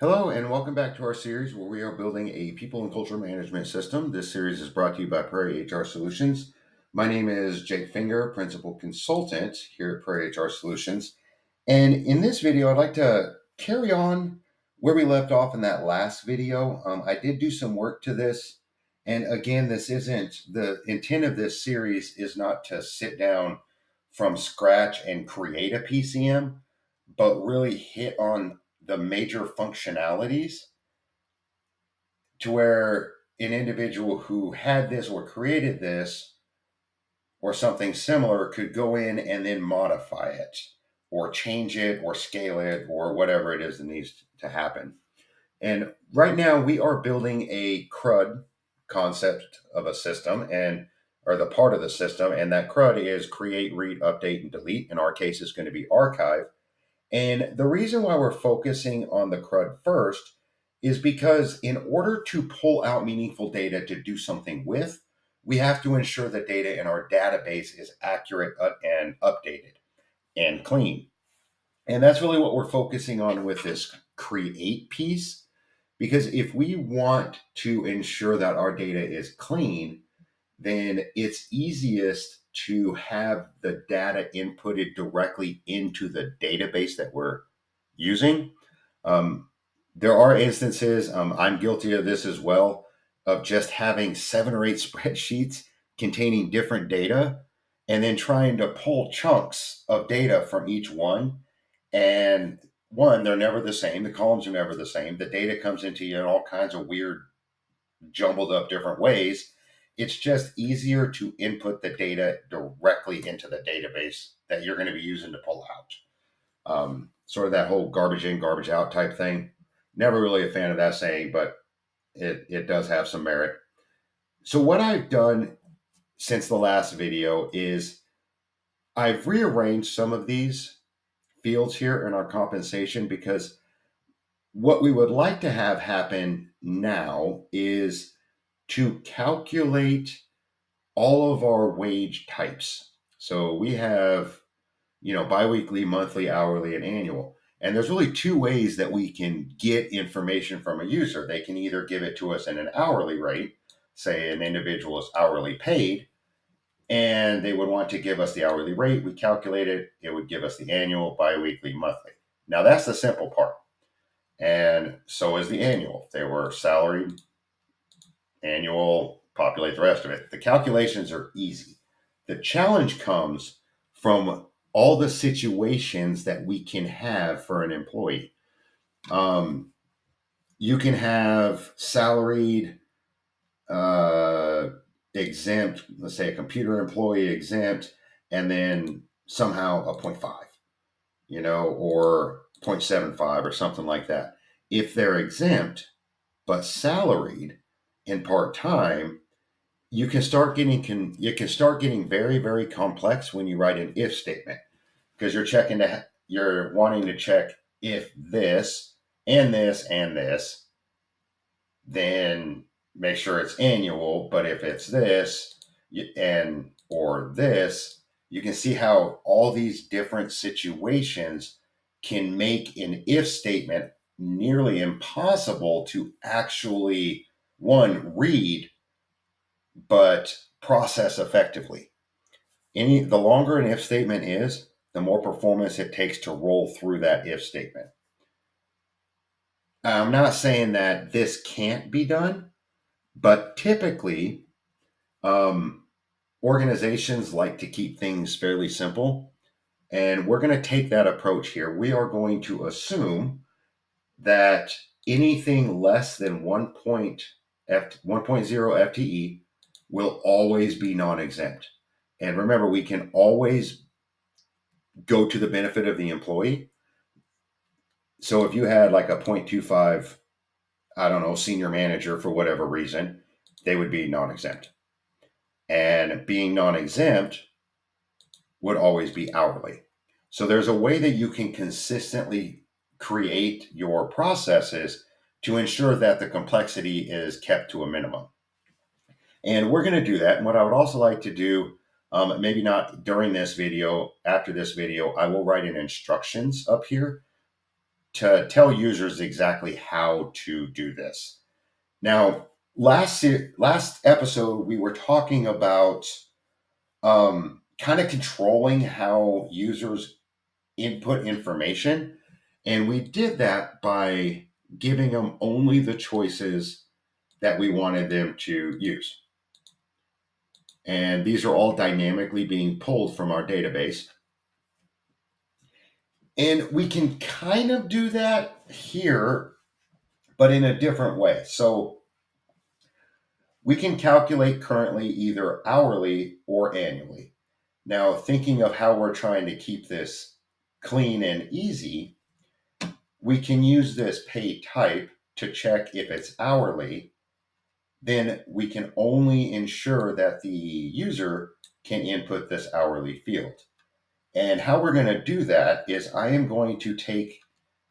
Hello, and welcome back to our series where we are building a people and culture management system. This series is brought to you by Prairie HR Solutions. My name is Jake Finger, Principal Consultant here at Prairie HR Solutions. And in this video, I'd like to carry on where we left off in that last video. I did do some work to this. And again, this isn't the intent of this series is not to sit down from scratch and create a PCM, but really hit on the major functionalities to where an individual who had this or created this or something similar could go in and then modify it or change it or scale it or whatever it is that needs to happen. And right now we are building a CRUD concept of a system and or the part of the system. And that CRUD is create, read, update, and delete. In our case, it's going to be archive. And the reason why we're focusing on the CRUD first is because in order to pull out meaningful data to do something with, we have to ensure the data in our database is accurate and updated and clean. And that's really what we're focusing on with this create piece. Because if we want to ensure that our data is clean, then it's easiest to have the data inputted directly into the database that we're using. Um, there are instances, I'm guilty of this as well, of just having 7 or 8 spreadsheets containing different data and then trying to pull chunks of data from each one. And one, they're never the same. The columns are never the same. The data comes into you in all kinds of weird, jumbled up different ways. It's just easier to input the data directly into the database that you're going to be using to pull out. Sort of that whole garbage in, garbage out type thing. Never really a fan of that saying, but it does have some merit. So, what I've done since the last video is I've rearranged some of these fields here in our compensation because what we would like to have happen now is to calculate all of our wage types. So we have, biweekly, monthly, hourly, and annual. And there's really two ways that we can get information from a user. They can either give it to us in an hourly rate, say an individual is hourly paid, and they would want to give us the hourly rate. We calculate it, it would give us the annual, biweekly, monthly. Now that's the simple part. And so is the annual. If they were salaried, annual, populate the rest of it. The calculations are easy. The challenge comes from all the situations that we can have for an employee. Um, you can have salaried, exempt, let's say a computer employee exempt, and then somehow a 0.5, or 0.75 or something like that. If they're exempt but salaried and part time, you can start getting very, very complex when you write an if statement because you're wanting to check if this and this and this, then make sure it's annual. But if it's this and or this, you can see how all these different situations can make an if statement nearly impossible to actually one read but process effectively. The longer an if statement is, the more performance it takes to roll through that if statement. I'm not saying that this can't be done, but typically, um, organizations like to keep things fairly simple. And we're going to take that approach here. We are going to assume that anything less than 1.0 FTE will always be non-exempt. And remember, we can always go to the benefit of the employee. So if you had like a 0.25, I don't know, senior manager for whatever reason, they would be non-exempt. And being non-exempt would always be hourly. So there's a way that you can consistently create your processes to ensure that the complexity is kept to a minimum. And we're going to do that. And what I would also like to do, maybe not during this video, after this video, I will write in instructions up here to tell users exactly how to do this. Now, last episode, we were talking about kind of controlling how users input information. And we did that by giving them only the choices that we wanted them to use. And these are all dynamically being pulled from our database. And we can kind of do that here, but in a different way. So we can calculate currently either hourly or annually. Now, thinking of how we're trying to keep this clean and easy, we can use this pay type to check if it's hourly. Then we can only ensure that the user can input this hourly field. And how we're going to do that is I am going to take,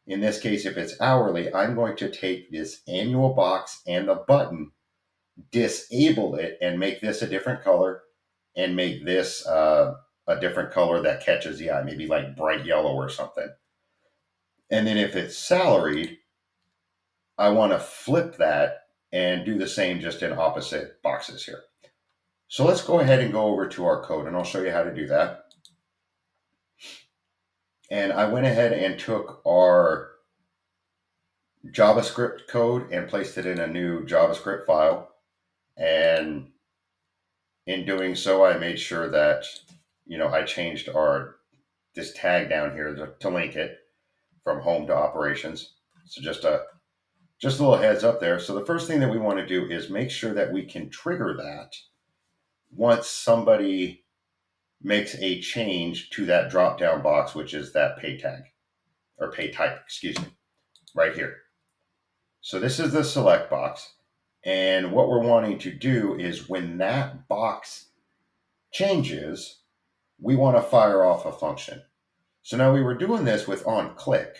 in this case, if it's hourly, I'm going to take this annual box and the button, disable it, and make this a different color, and make this a different color that catches the eye, maybe like bright yellow or something. And then if it's salaried, I want to flip that and do the same just in opposite boxes here. So let's go ahead and go over to our code, and I'll show you how to do that. And I went ahead and took our JavaScript code and placed it in a new JavaScript file. And in doing so, I made sure that, I changed this tag down here to link it from home to operations. So just a little heads up there. So the first thing that we want to do is make sure that we can trigger that once somebody makes a change to that drop down box, which is that pay tag or pay type, right here. So this is the select box. And what we're wanting to do is when that box changes, we want to fire off a function. So now we were doing this with onClick.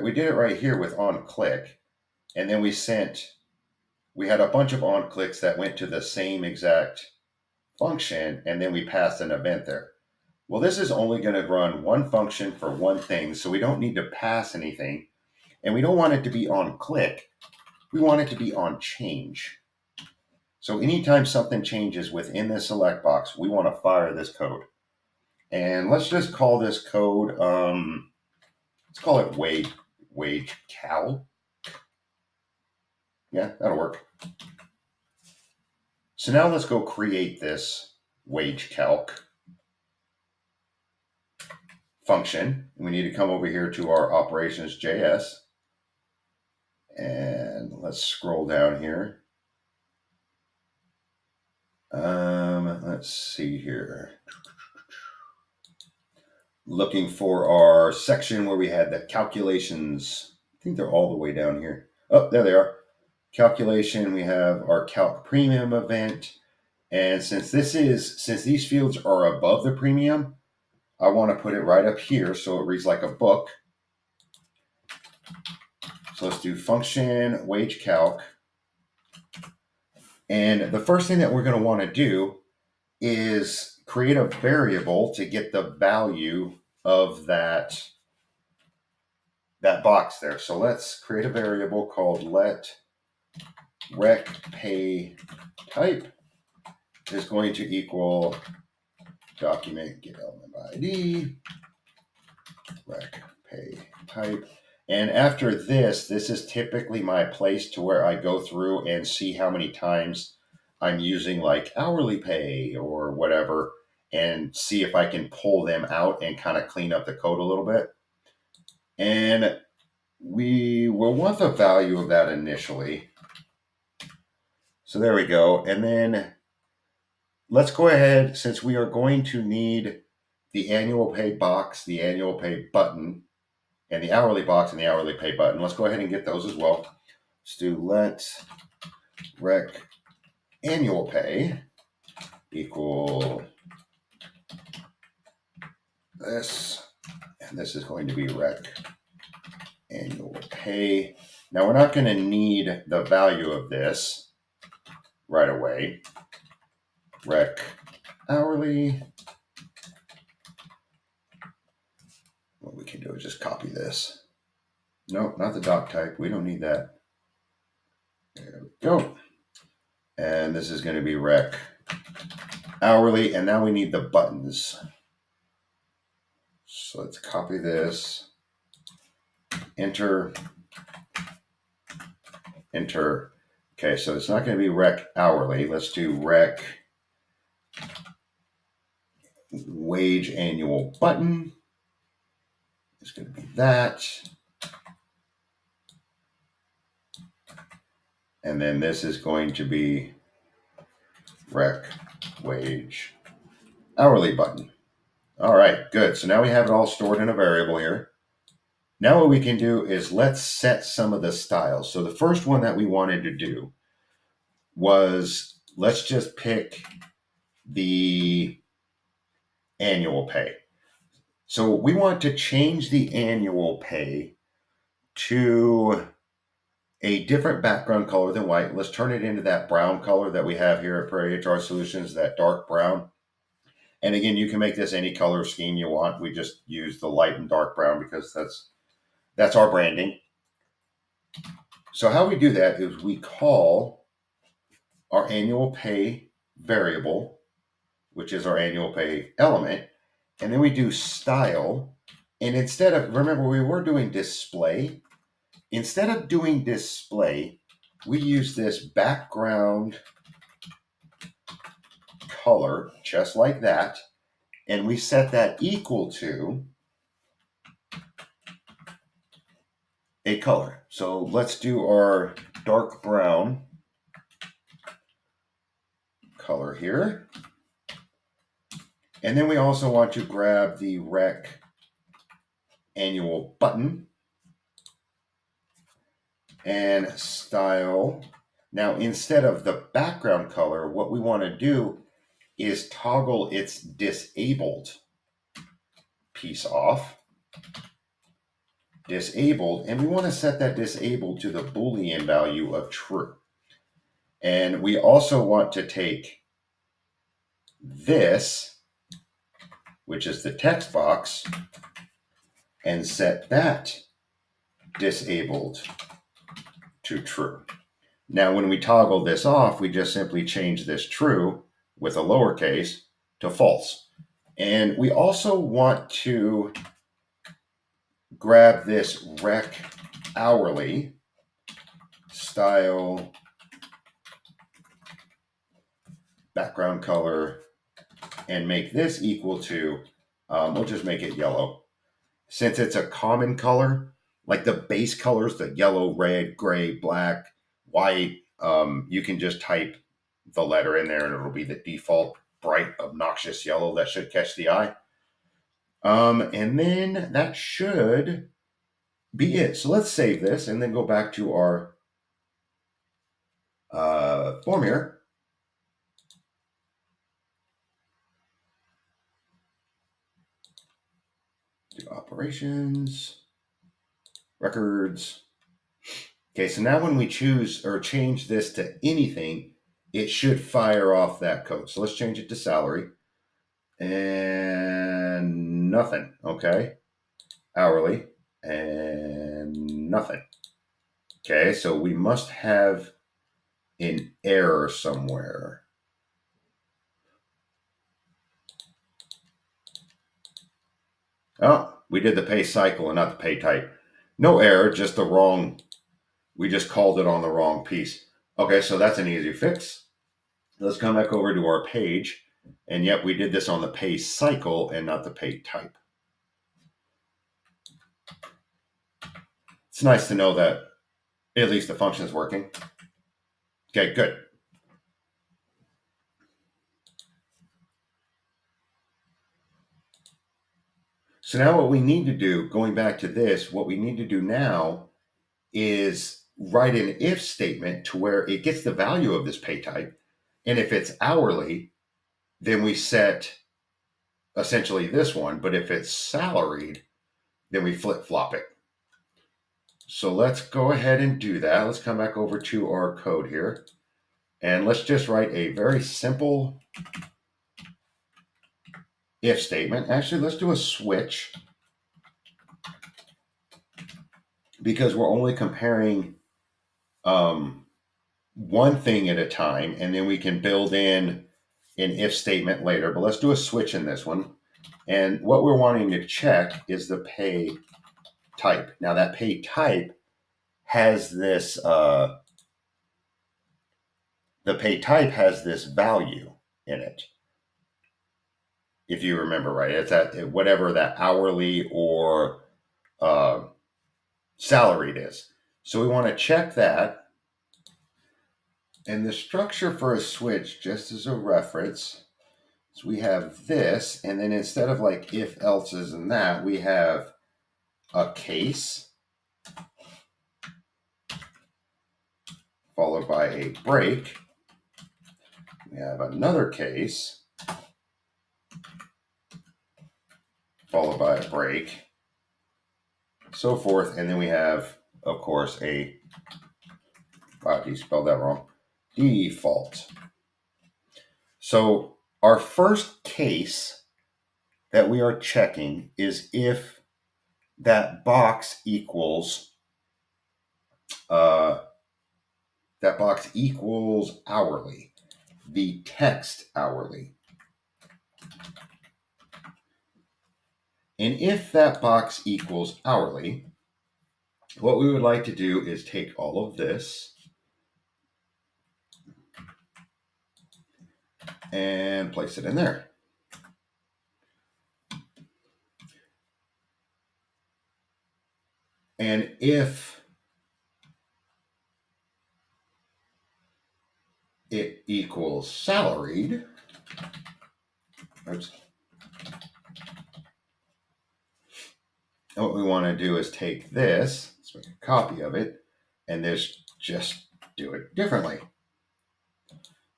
We did it right here with onClick. And then we had a bunch of onClicks that went to the same exact function. And then we passed an event there. Well, this is only going to run one function for one thing. So we don't need to pass anything. And we don't want it to be on click. We want it to be on change. So anytime something changes within the select box, we want to fire this code. And let's just call this code, let's call it wage cal. Yeah, that'll work. So now let's go create this wage calc function. We need to come over here to our operations.js. And let's scroll down here. Let's see here. Looking for our section where we had the calculations. I think they're all the way down here. Oh, there they are. Calculation. We have our calc premium event. And since these fields are above the premium, I want to put it right up here so it reads like a book. So let's do function wage calc. And the first thing that we're going to want to do is create a variable to get the value of that box there. So let's create a variable called let rec pay type is going to equal document get element by ID rec pay type. And after this is typically my place to where I go through and see how many times I'm using like hourly pay or whatever and see if I can pull them out and kind of clean up the code a little bit. And we will want the value of that initially. So there we go. And then let's go ahead, since we are going to need the annual pay box, the annual pay button, and the hourly box and the hourly pay button. Let's go ahead and get those as well. Let's do let rec annual pay equal this, and this is going to be rec annual pay. Now we're not going to need the value of this right away. Rec hourly. what we can do is just copy this. No, not the doc type. We don't need that. There we go. And this is going to be rec hourly. And now we need the buttons. So let's copy this. Enter. Enter. Okay, so it's not going to be rec hourly. Let's do rec wage annual button. It's going to be that. And then this is going to be rec wage hourly button. All right, good. So now we have it all stored in a variable here. Now what we can do is let's set some of the styles. So the first one that we wanted to do was let's just pick the annual pay. So we want to change the annual pay to a different background color than white. Let's turn it into that brown color that we have here at Prairie HR Solutions, that dark brown. And again, you can make this any color scheme you want. We just use the light and dark brown because that's our branding. So how we do that is we call our annual pay variable, which is our annual pay element, and then we do style. And instead of, remember, we were doing display. Instead of doing display, we use this background color, just like that, and we set that equal to a color. So let's do our dark brown color here. And then we also want to grab the rec annual button and style. Now, instead of the background color, what we want to do is toggle its disabled piece off. Disabled, and we want to set that disabled to the Boolean value of true. And we also want to take this, which is the text box, and set that disabled to true. Now, when we toggle this off, we just simply change this true with a lowercase to false. And we also want to grab this rec hourly style background color and make this equal to, we'll just make it yellow. Since it's a common color, like the base colors, the yellow, red, gray, black, white, you can just type the letter in there and it'll be the default bright, obnoxious yellow that should catch the eye. And then that should be it. So let's save this and then go back to our form here. Do operations, records. Okay, so now when we choose or change this to anything, it should fire off that code. So let's change it to salary. And nothing, okay? Hourly, and nothing. Okay, so we must have an error somewhere. Oh, we did the pay cycle and not the pay type. No error, just the wrong, we just called it on the wrong piece. Okay, so that's an easy fix. Let's come back over to our page. And yet we did this on the pay cycle and not the pay type. It's nice to know that at least the function is working. Okay, good. So now what we need to do, going back to this, what we need to do now is write an if statement to where it gets the value of this pay type. And if it's hourly, then we set essentially this one. But if it's salaried, then we flip-flop it. So let's go ahead and do that. Let's come back over to our code here. And let's just write a very simple if statement. Actually, let's do a switch. because we're only comparing one thing at a time, and then we can build in an if statement later. But let's do a switch in this one. And what we're wanting to check is the pay type. Now that pay type has this, the pay type has this value in it. If you remember right, it's that whatever that hourly or salaried is. So we want to check that. And the structure for a switch, just as a reference, so we have this, and then instead of like if else's and that, we have a case followed by a break. We have another case followed by a break, so forth. And then we have, of course, a, wow, you spelled that wrong, default. So our first case that we are checking is if that box equals hourly, the text hourly. And if that box equals hourly, what we would like to do is take all of this and place it in there. And if it equals salaried, oops, what we want to do is take this, let's make a copy of it, and just do it differently.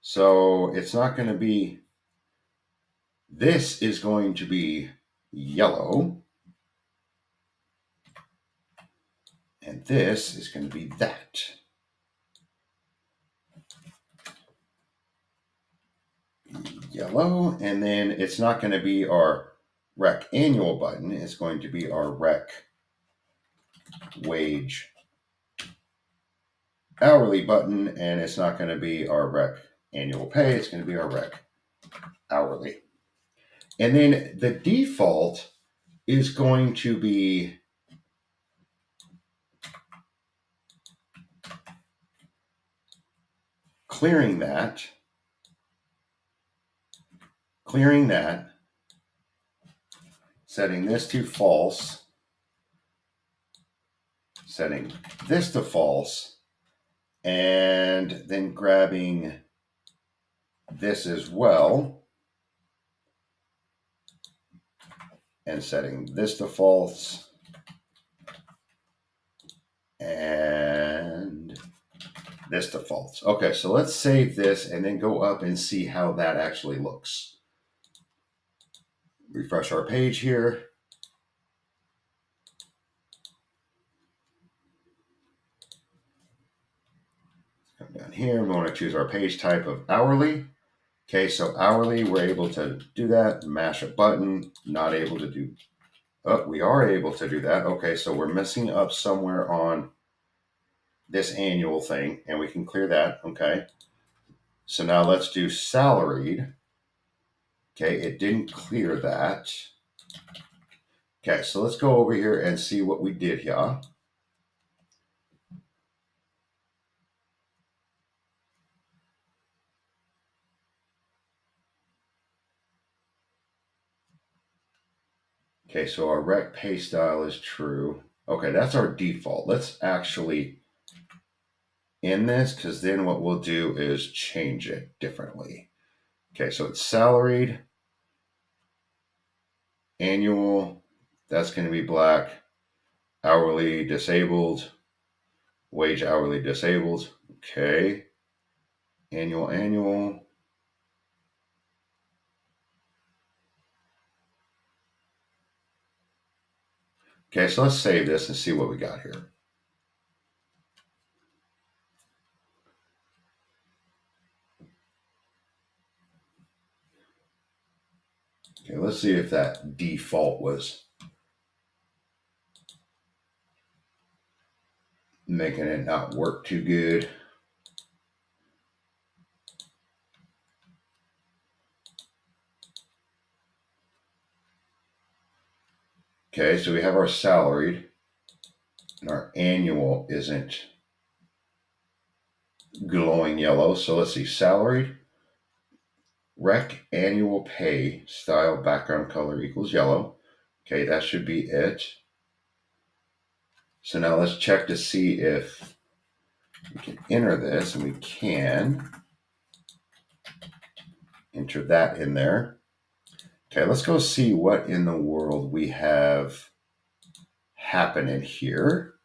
So it's not going to be, this is going to be yellow, and this is going to be that. Yellow, and then it's not going to be our rec annual button, it's going to be our rec wage hourly button, and it's not going to be our rec annual pay, it's going to be our rec hourly. And then the default is going to be clearing that, setting this to false, setting this to false, and then grabbing this as well and setting this to false and this to false. Okay, so let's save this and then go up and see how that actually looks. Refresh our page here. Come down here, we want to choose our page type of hourly. Okay, so hourly, we're able to do that, mash a button, not able to do, oh, we are able to do that. Okay, so we're messing up somewhere on this annual thing, and we can clear that, okay? So now let's do salaried. Okay, it didn't clear that. Okay, so let's go over here and see what we did here. Okay, so our rec pay style is true. Okay, that's our default. Let's actually end this, because then what we'll do is change it differently. Okay, so it's salaried, annual, that's going to be black, hourly disabled, wage hourly disabled. Okay, annual. Okay, so let's save this and see what we got here. Okay, let's see if that default was. making it not work too good. Okay, so we have our salaried, and our annual isn't glowing yellow. So let's see, salaried, rec annual pay, style background color equals yellow. Okay, that should be it. So now let's check to see if we can enter this, and we can enter that in there. Okay, let's go see what in the world we have happening here.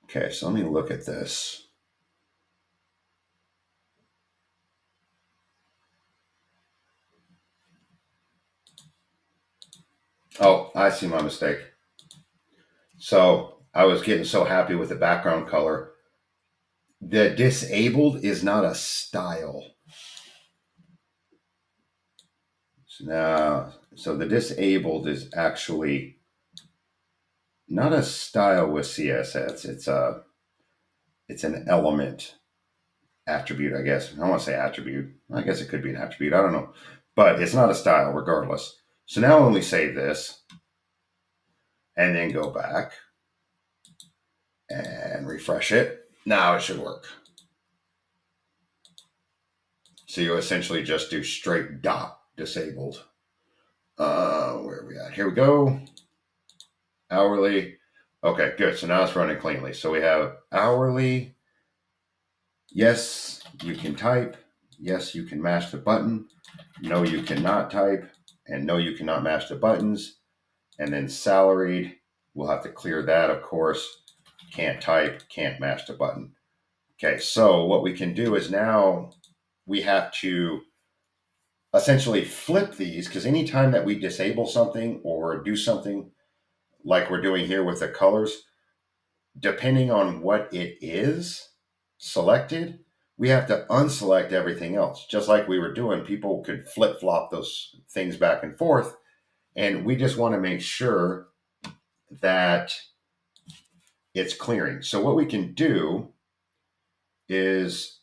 Okay, so let me look at this. Oh, I see my mistake. So I was getting so happy with the background color. The disabled is not a style. So the disabled is actually not a style with CSS. It's an element attribute, I guess. I don't want to say attribute. I guess it could be an attribute. I don't know. But it's not a style regardless. So now when we save this and then go back and refresh it, now it should work. So you essentially just do straight dot disabled. Where are we at? Here we go. Hourly. Okay, good. So now it's running cleanly. So we have hourly. Yes, you can type. Yes, you can mash the button. No, you cannot type. And no, you cannot mash the buttons. And then salaried, we'll have to clear that, of course. Can't type, can't mash the button. Okay, so what we can do is now we have to essentially flip these, because anytime that we disable something or do something like we're doing here with the colors, depending on what it is selected, we have to unselect everything else. Just like we were doing, people could flip flop those things back and forth. And we just want to make sure that it's clearing. So what we can do is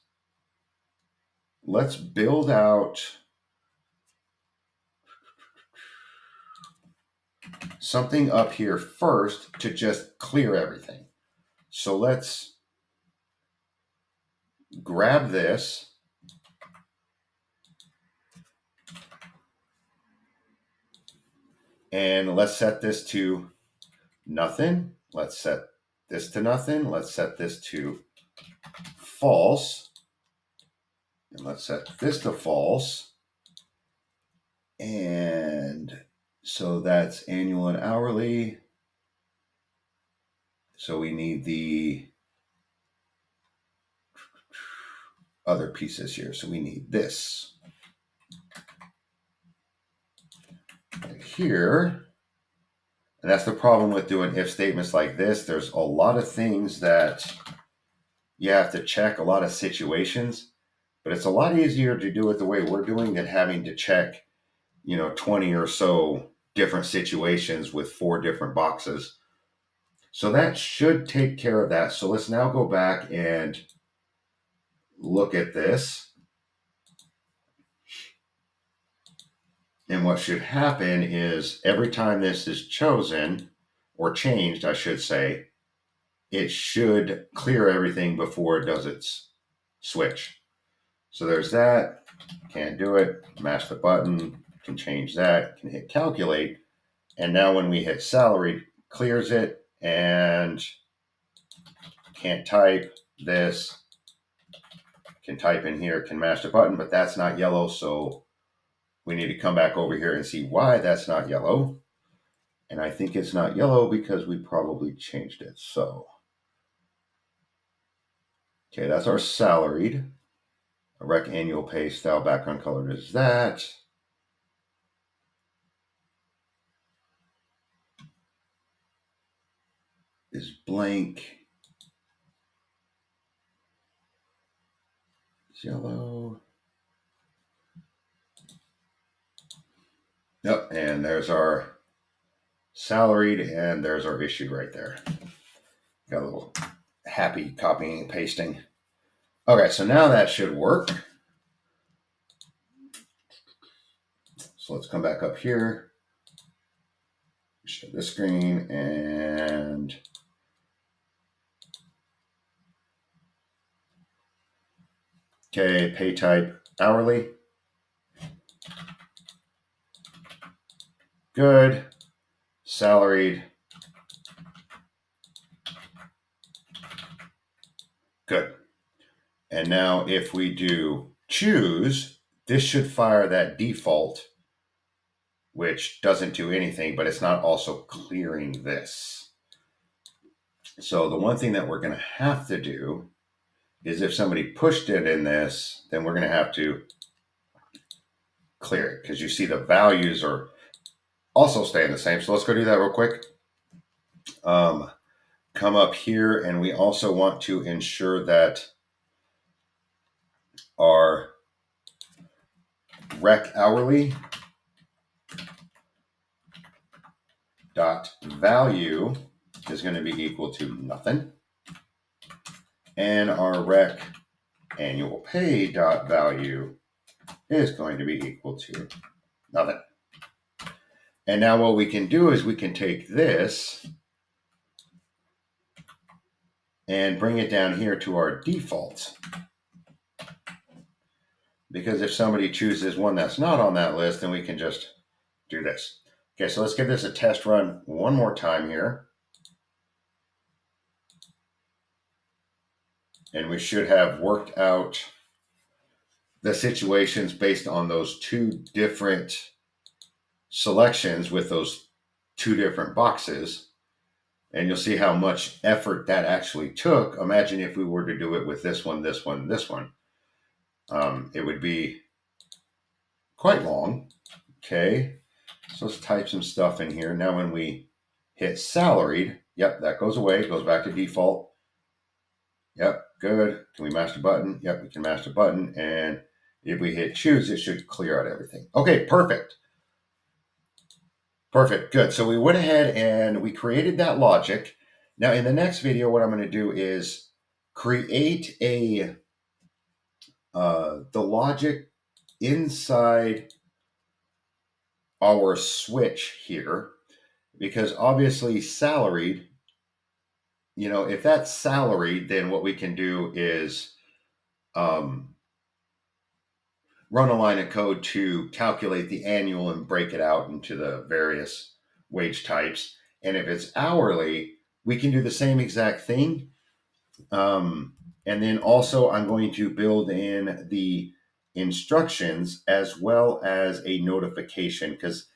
let's build out something up here first to just clear everything. So let's grab this and let's set this to nothing. Let's set this to nothing. Let's set this to false. And let's set this to false. And so that's annual and hourly. So we need the other pieces here. So we need this right here. And that's the problem with doing if statements like this. There's a lot of things that you have to check, a lot of situations, but it's a lot easier to do it the way we're doing than having to check, 20 or so different situations with 4 different boxes. So that should take care of that. So let's now go back and look at this. And what should happen is every time this is chosen or changed, I should say, it should clear everything before it does its switch. So there's that. Can't do it. Mash the button. Can change that. Can hit calculate. And now when we hit salary, clears it and can't type this. Can type in here. Can mash the button, but that's not yellow. So we need to come back over here and see why that's not yellow. And I think it's not yellow because we probably changed it. So, okay, that's our salaried. A rec annual pay style background color is that. Is blank. It's yellow. Yep, and there's our salaried, and there's our issue right there. Got a little happy copying and pasting. Okay, so now that should work. So let's come back up here, share this screen, and okay, pay type hourly. Good. Salaried. Good. And now if we do choose, this should fire that default, which doesn't do anything, but it's not also clearing this. So the one thing that we're going to have to do is if somebody pushed it in this, then we're going to have to clear it because you see the values are also staying the same. So let's go do that real quick. Come up here, and we also want to ensure that our rec hourly dot value is going to be equal to nothing, and our rec annual pay dot value is going to be equal to nothing. And now what we can do is we can take this and bring it down here to our defaults. Because if somebody chooses one that's not on that list, then we can just do this. Okay, so let's give this a test run one more time here. And we should have worked out the situations based on those two different selections with those two different boxes. And you'll see how much effort that actually took. Imagine if we were to do it with this one, this one, this one. It would be quite long. Okay, so let's type some stuff in here. Now when we hit salaried, yep, that goes away. It goes back to default. Yep, good. Can we mash the button? Yep, we can mash the button. And if we hit choose, it should clear out everything. Okay, perfect. Perfect, good. So we went ahead and we created that logic. Now in the next video, what I'm going to do is create the logic inside our switch here, because obviously salaried, if that's salaried, then what we can do is run a line of code to calculate the annual and break it out into the various wage types. And if it's hourly, we can do the same exact thing. And then also I'm going to build in the instructions as well as a notification, because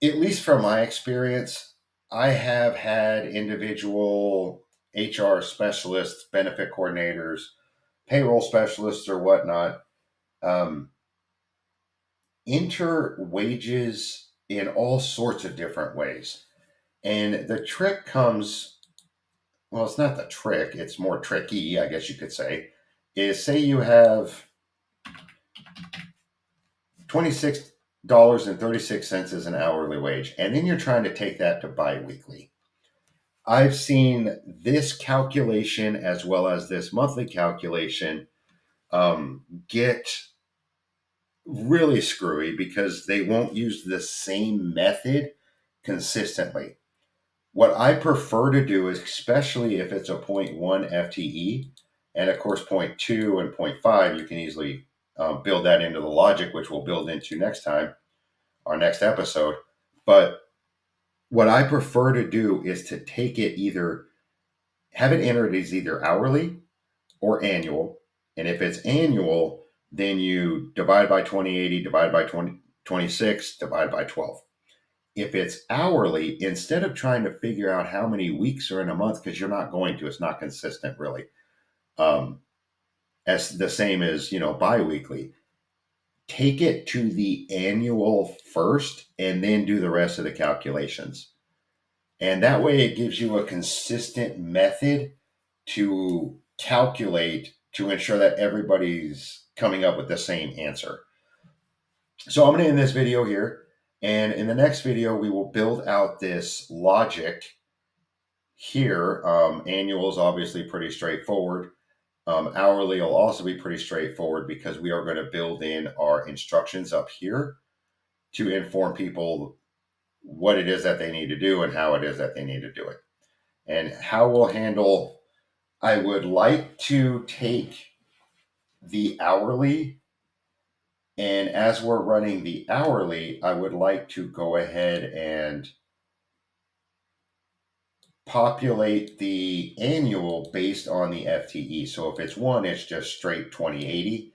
at least from my experience, I have had individual HR specialists, benefit coordinators, payroll specialists, or whatnot enter wages in all sorts of different ways. And the trick comes, well, it's not the trick, it's more tricky, I guess you could say, is say you have $26.36 as an hourly wage, and then you're trying to take that to biweekly. I've seen this calculation as well as this monthly calculation get really screwy because they won't use the same method consistently. What I prefer to do is, especially if it's a 0.1 FTE, and of course 0.2 and 0.5, you can easily build that into the logic, which we'll build into next time, our next episode. But what I prefer to do is to take it have it entered as either hourly or annual. And if it's annual, then you divide by 2080, divide by 26, divide by 12. If it's hourly, instead of trying to figure out how many weeks are in a month, because you're not going to, it's not consistent really, as the same as, biweekly, take it to the annual first and then do the rest of the calculations. And that way it gives you a consistent method to calculate to ensure that everybody's coming up with the same answer. So I'm going to end this video here. And in the next video, we will build out this logic Here, annual is obviously pretty straightforward. Hourly will also be pretty straightforward because we are going to build in our instructions up here to inform people what it is that they need to do and how it is that they need to do it. And how we'll handle, I would like to take the hourly, and as we're running the hourly, I would like to go ahead and populate the annual based on the FTE. So if it's one, it's just straight 2080.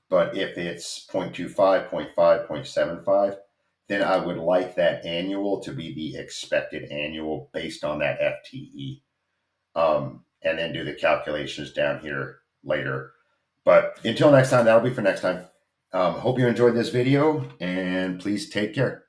But if it's 0.25, 0.5, 0.75, then I would like that annual to be the expected annual based on that FTE. And then do the calculations down here later. But until next time, that'll be for next time. Hope you enjoyed this video, and please take care.